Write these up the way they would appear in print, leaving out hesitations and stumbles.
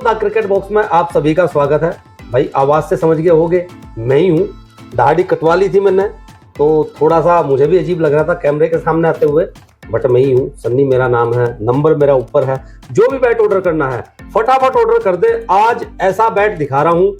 The cricket box में आप सभी का स्वागत है। भाई आवाज से समझ गए होगे, मैं ही हूँ। दाढ़ी कटवा ली थी मैंने, तो थोड़ा सा मुझे भी अजीब लग रहा था कैमरे के सामने आते हुए, बट मैं ही हूँ। सन्नी मेरा नाम है, नंबर मेरा ऊपर है। जो भी बैट ऑर्डर करना है फटाफट ऑर्डर कर दे। आज ऐसा बैट दिखा रहा हूँ,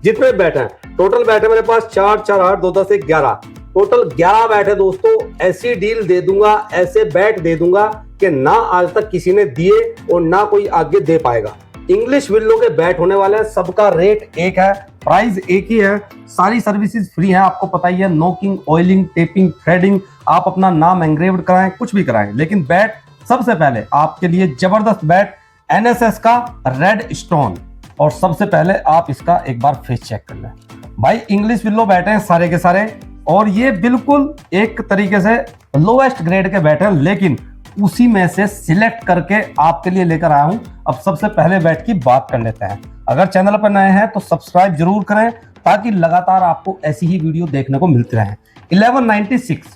जितने बैट हैं, टोटल बैट है मेरे पास 4, 4, 8, 2, 10, 11, टोटल 11 बैट है दोस्तों। ऐसी डील दे दूंगा, ऐसे बैट दे दूंगा कि ना आज तक किसी ने दिए और ना कोई आगे दे पाएगा। इंग्लिश विल्लो के बैट होने वाले हैं, सबका रेट एक है, प्राइस एक ही है, सारी सर्विसेज फ्री हैं। आपको पता ही है, नोकिंग, ऑयलिंग, टेपिंग, थ्रेडिंग, आप अपना नाम एंग्रेव्ड कराएं, कुछ भी कराएं, लेकिन बैट सबसे पहले आपके लिए जबरदस्त बैट एनएसएस का रेड स्टोन। और सबसे पहले आप इसका एक बार फेस चेक कर लें। भाई इंग्लिश विल्लो बैट हैं सारे के सारे, और ये बिल्कुल एक तरीके से लोएस्ट ग्रेड के बैट हैं, लेकिन उसी में से सिलेक्ट करके आपके लिए लेकर आया हूं। अब सबसे पहले बैट की बात कर लेते हैं। अगर चैनल पर नए हैं तो सब्सक्राइब जरूर करें, ताकि लगातार आपको ऐसी ही वीडियो देखने को मिलती रहे। 1196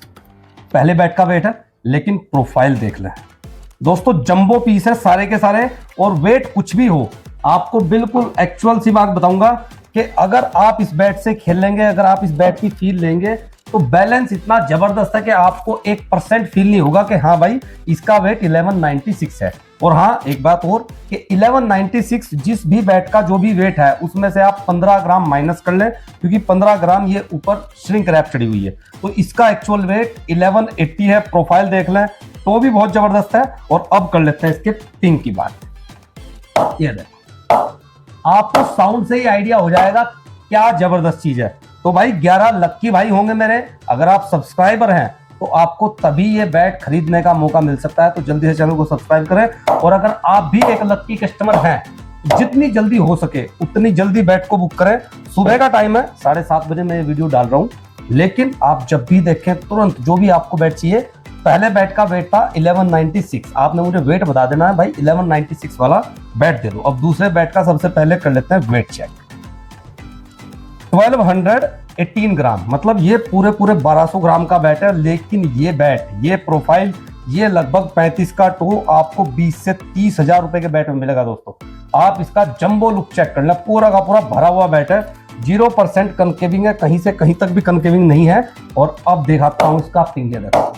पहले बैट का वेट है, लेकिन प्रोफाइल देख लें दोस्तों। जंबो पीस है सारे के सारे, और वेट कुछ भी हो, आपको बिल्कुल एक्चुअल सी बात बताऊंगा कि अगर आप इस बैट से खेलेंगे, अगर आप इस बैट की फील लेंगे, तो बैलेंस इतना जबरदस्त है कि आपको 1% फील नहीं होगा कि हाँ भाई इसका वेट 1196 है। और हाँ, एक बात और कि 1196 जिस भी बैट का जो भी वेट है, उसमें से आप 15 ग्राम माइनस कर लें, क्योंकि 15 ग्राम ये ऊपर श्रिंक रैप चढ़ी हुई है, तो इसका एक्चुअल वेट 1180 है। प्रोफाइल देख लें तो भी बहुत जबरदस्त है। और अब कर लेते हैं इसके पिंग की बात। ये देखो, आपको साउंड से ही आइडिया हो जाएगा क्या जबरदस्त चीज है। तो भाई 11 लक्की भाई होंगे मेरे, अगर आप सब्सक्राइबर हैं तो आपको तभी ये बैट खरीदने का मौका मिल सकता है। तो जल्दी से चैनल को सब्सक्राइब करें, और अगर आप भी एक लक्की कस्टमर हैं, जितनी जल्दी हो सके उतनी जल्दी बैट को बुक करें। सुबह का टाइम है, 7:30 बजे मैं ये वीडियो डाल रहा हूं, लेकिन आप जब भी देखें तुरंत जो भी आपको बैट चाहिए। पहले बैट का वेट था 1196, आपने मुझे वेट बता देना है भाई 1196 वाला बैट दे दो। अब दूसरे बैट का सबसे पहले कर लेते हैं वेट चेक। 1218 ग्राम, मतलब ये पूरे 1200 ग्राम का बैट है, लेकिन ये बैट, ये प्रोफाइल, ये लगभग 35 का टो आपको 20 से 30 हजार रुपए के बैट में मिलेगा दोस्तों। आप इसका जंबो लुक चेक कर लें, पूरा का पूरा भरा हुआ बैट है, 0% कनकेविंग है, कहीं से कहीं तक भी कनकेविंग नहीं है। और अब दिखाता हूं इसका पिंग, देखो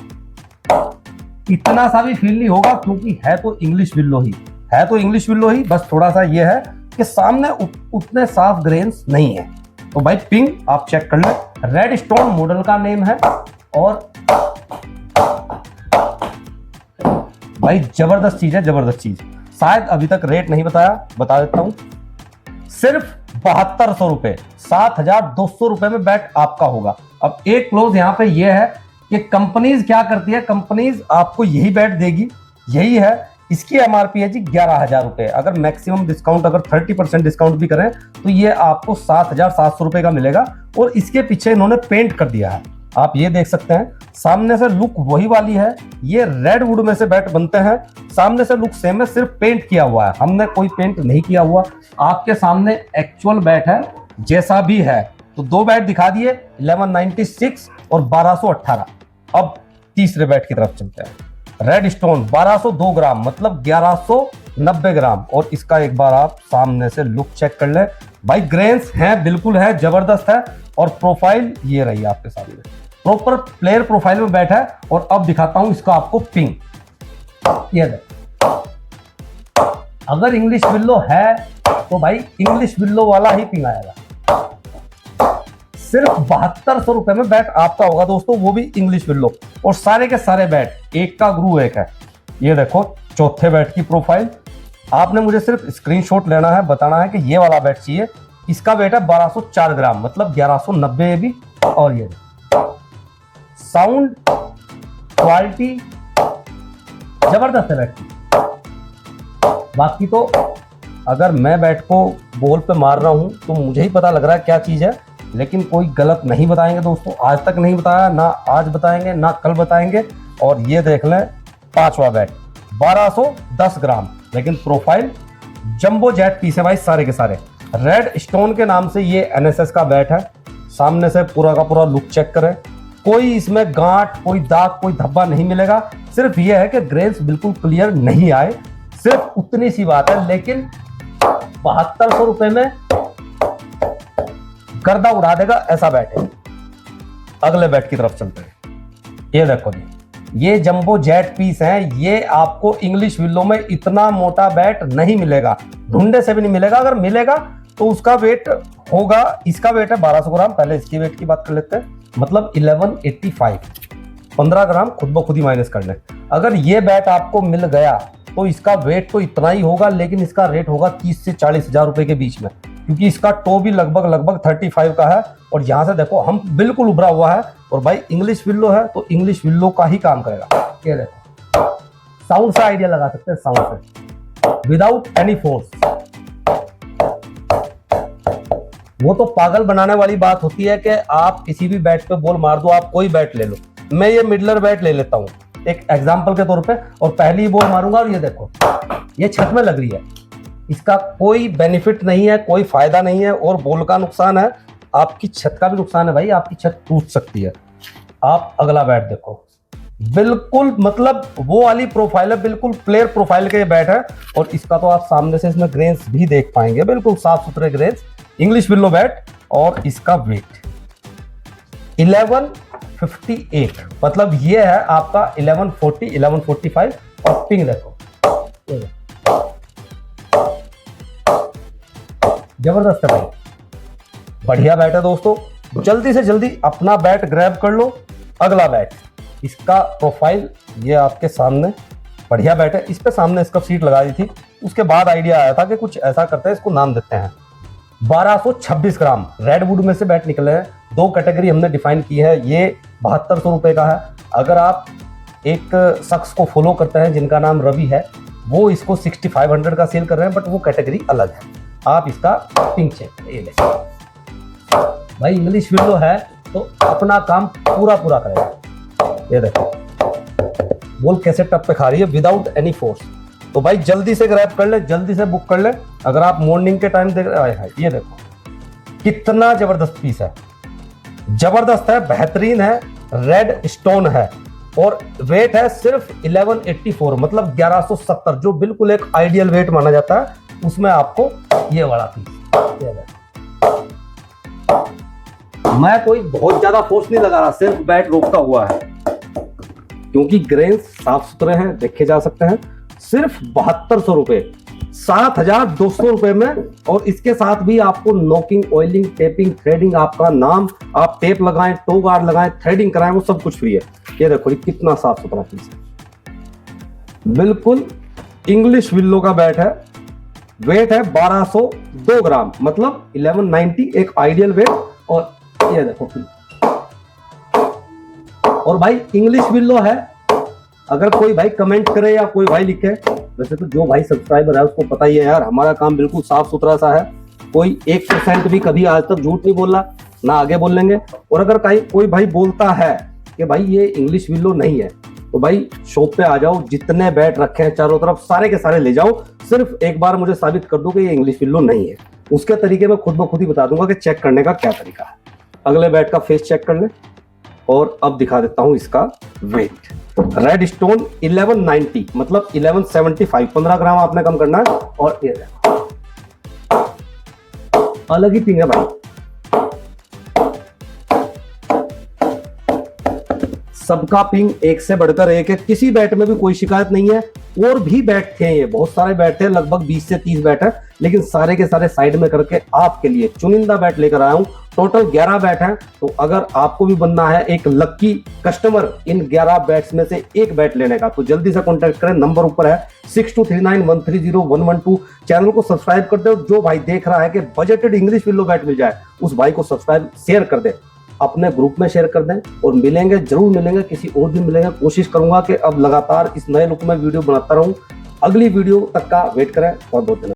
इतना सा भी फील नहीं होगा, क्योंकि है तो इंग्लिश विल्लो ही, है तो इंग्लिश विल्लो ही, बस थोड़ा सा ये है कि सामने उतने साफ ग्रेन्स नहीं है। तो भाई पिंग आप चेक कर लें, रेड स्टोन मॉडल का नेम है। और भाई जबरदस्त चीज है, जबरदस्त चीज। शायद अभी तक रेट नहीं बताया, बता देता हूं, सिर्फ 7200 रुपए, 7200 रुपए में बैट आपका होगा। अब एक क्लोज यहां पे ये है कि कंपनीज क्या करती है, कंपनीज आपको यही बैट देगी, यही है। इसकी एमआरपी है जी 11,000 रुपए। अगर मैक्सिमम डिस्काउंट, अगर 30% डिस्काउंट भी करें तो ये आपको 7,700 रुपए का मिलेगा। और इसके पीछे इन्होंने पेंट कर दिया है, आप ये देख सकते हैं। सामने से लुक वही वाली है, ये रेड वुड में से बैट बनते हैं, सामने से लुक सेम है, सिर्फ पेंट किया हुआ है, हमने कोई पेंट नहीं किया हुआ। आपके सामने एक्चुअल बैट है जैसा भी है। तो दो बैट दिखा दिए, 1196 और 1218। अब तीसरे बैट की तरफ चलते हैं। रेड स्टोन 1202 ग्राम, मतलब 1190 ग्राम। और इसका एक बार आप सामने से लुक चेक कर ले भाई, ग्रेन्स हैं, बिल्कुल है, जबरदस्त है। और प्रोफाइल ये रही आपके सामने, प्रॉपर प्लेयर प्रोफाइल में बैठा है। और अब दिखाता हूं इसका आपको पिंग, ये अगर इंग्लिश विल्लो है तो भाई इंग्लिश विल्लो वाला ही पिंग आएगा। सिर्फ 7200 रुपए में बैट आपका होगा दोस्तों, वो भी इंग्लिश विल्लो। और सारे के सारे बैट एक का ग्रू एक है। ये देखो चौथे बैट की प्रोफाइल, आपने मुझे सिर्फ स्क्रीनशॉट लेना है, बताना है कि ये वाला बैट चाहिए। इसका वेट है 1204 ग्राम, मतलब 1190 भी। और ये साउंड क्वालिटी जबरदस्त है बैट की। बाकी तो अगर मैं बैट को बॉल पे मार रहा हूं तो मुझे ही पता लग रहा है क्या चीज है, लेकिन कोई गलत नहीं बताएंगे दोस्तों, आज तक नहीं बताया, ना आज बताएंगे, ना कल बताएंगे। और ये देख लें पांचवा बैट 1210 ग्राम, लेकिन प्रोफाइल जंबो जेट पीस है भाई, सारे के सारे। रेड स्टोन के नाम से ये एनएसएस का बैट है। सामने से पूरा का पूरा लुक चेक करें, कोई इसमें गांठ, कोई दाग, कोई धब्बा नहीं मिलेगा। सिर्फ ये है कि ग्रेन्स बिल्कुल क्लियर नहीं आए, सिर्फ उतनी सी बात है। लेकिन 7200 रुपए में गर्दा उड़ा देगा ऐसा बैट है। अगले बैट की तरफ चलते हैं। ये देखो जी, ये जंबो जेट पीस है। ये आपको इंग्लिश विल्लो में इतना मोटा बैट नहीं मिलेगा, ढूंढे से भी नहीं मिलेगा। अगर मिलेगा तो उसका वेट होगा, इसका वेट है 1200 ग्राम। पहले इसकी वेट की बात कर लेते हैं, मतलब 1185, 15 ग्राम खुद ब खुद ही माइनस कर ले। अगर ये बैट आपको मिल गया तो इसका वेट तो इतना ही होगा, लेकिन इसका रेट होगा 30 से 40 हजार रुपए के बीच में, क्योंकि इसका टो भी लगभग 35 का है। और यहाँ से देखो हम बिल्कुल उभरा हुआ है। और भाई इंग्लिश विल्लो है तो इंग्लिश विल्लो का ही काम करेगा। ये देखो, साउंड से आइडिया लगा सकते हैं, साउंड से, विदाउट एनी फोर्स। वो तो पागल बनाने वाली बात होती है कि आप किसी भी बैट पे बॉल मार दो, आप कोई बैट ले लो। मैं ये मिडलर बैट ले लेता हूँ एक एग्जाम्पल के तौर पे, और पहली बॉल मारूंगा और ये देखो ये छत में लग रही है। इसका कोई बेनिफिट नहीं है, कोई फायदा नहीं है, और बॉल का नुकसान है, आपकी छत का भी नुकसान है भाई, आपकी छत टूट सकती है। आप अगला बैट देखो, बिल्कुल मतलब वो वाली प्रोफाइल है, बिल्कुल प्लेयर प्रोफाइल के ये बैट है। और इसका तो आप सामने से इसमें ग्रेन्स भी देख पाएंगे, बिल्कुल साफ सुथरे ग्रेन्स, इंग्लिश विल्लो बैट। और इसका वेट 1158, मतलब ये है आपका 1140, 1145। और पिंग देखो, जबरदस्त है भाई, बढ़िया बैट है दोस्तों। जल्दी से जल्दी अपना बैट ग्रैब कर लो। अगला बैट, इसका प्रोफाइल ये आपके सामने, बढ़िया बैट है। इस पे सामने इसका सीट लगा दी थी, उसके बाद आइडिया आया था कि कुछ ऐसा करते हैं, इसको नाम देते हैं 1226 ग्राम। रेडवुड में से बैट निकले हैं, 2 कैटेगरी हमने डिफाइन की है। ये 7200 रुपए का है। अगर आप एक शख्स को फॉलो करते हैं जिनका नाम रवि है, वो इसको 6500 का सेल कर रहे हैं, बट वो कैटेगरी अलग है। आप इसका पिंक चेक, ये देखिए भाई, इंग्लिश विल्लो है तो अपना काम पूरा करेगा। ये देखो बॉल कैसे टप पे खा रही है, विदाउट एनी फोर्स। तो भाई जल्दी से ग्रैब कर ले, जल्दी से बुक कर ले। अगर आप मॉर्निंग के टाइम देख रहे हैं, ये देखो कितना जबरदस्त पीस है, जबरदस्त है, बेहतरीन है, रेड स्टोन है, और वेट है सिर्फ 1184, मतलब 1170, जो बिल्कुल एक आइडियल वेट माना जाता है। उसमें आपको ये वाला पीस, मैं कोई बहुत ज्यादा फोर्स नहीं लगा रहा, सिर्फ बैट रोकता हुआ है, क्योंकि ग्रेन्स साफ सुथरे हैं, देखे जा सकते हैं। सिर्फ 7200 रुपए, 7200 रुपए में। और इसके साथ भी आपको नॉकिंग, ऑयलिंग, टेपिंग, थ्रेडिंग, आपका नाम, आप टेप लगाएं, टो गार्ड लगाएं, थ्रेडिंग कराएं, वो सब कुछ फ्री है। ये देखो ये कितना साफ सुथरा पीस है, बिल्कुल इंग्लिश विल्लो का बैट है। वेट है 1202 ग्राम, मतलब 1190, एक आइडियल वेट। और ये देखो, और भाई इंग्लिश विल्लो है। अगर कोई भाई कमेंट करे या कोई भाई लिखे, वैसे तो जो भाई सब्सक्राइबर है उसको पता ही है यार, हमारा काम बिल्कुल साफ सुथरा सा है। कोई 1% भी कभी आज तक झूठ नहीं बोला, ना आगे बोल लेंगे। और अगर कोई भाई बोलता है कि भाई ये इंग्लिश विल्लो नहीं है, तो भाई शॉप पे आ जाओ, जितने बैट रखे हैं चारों तरफ सारे के सारे ले जाओ। सिर्फ एक बार मुझे साबित कर दो कि ये इंग्लिश विल्लो नहीं है, उसके तरीके मैं खुद ब खुद ही बता दूंगा कि चेक करने का क्या तरीका है। अगले बैट का फेस चेक कर ले, और अब दिखा देता हूं इसका वेट। रेड स्टोन 1190, मतलब 1175, 15 ग्राम आपने कम करना है। और ये अलग ही पिंग है भाई, सबका पिंग एक से बढ़कर एक है, किसी बैट में भी कोई शिकायत नहीं है। और भी बैट थे, ये बहुत सारे बैट थे, लगभग 20 से 30 बैट है, लेकिन सारे के सारे साइड में करके आपके लिए चुनिंदा बैट लेकर आया हूं। टोटल 11 बैट हैं। तो अगर आपको भी बनना है एक लक्की कस्टमर इन 11 बैट्स में से एक बैट लेने का, तो जल्दी से कॉन्टैक्ट करें, नंबर ऊपर है 6239130112। चैनल को सब्सक्राइब कर दे। जो भाई देख रहा है कि बजटेड इंग्लिश विल्लो बैट मिल जाए, उस भाई को सब्सक्राइब शेयर कर दे, अपने ग्रुप में शेयर कर दें। और मिलेंगे, जरूर मिलेंगे, किसी और दिन मिलेंगे। कोशिश करूंगा कि अब लगातार इस नए लुक में वीडियो बनाता रहूं। अगली वीडियो तक का वेट करें। बहुत बहुत धन्यवाद।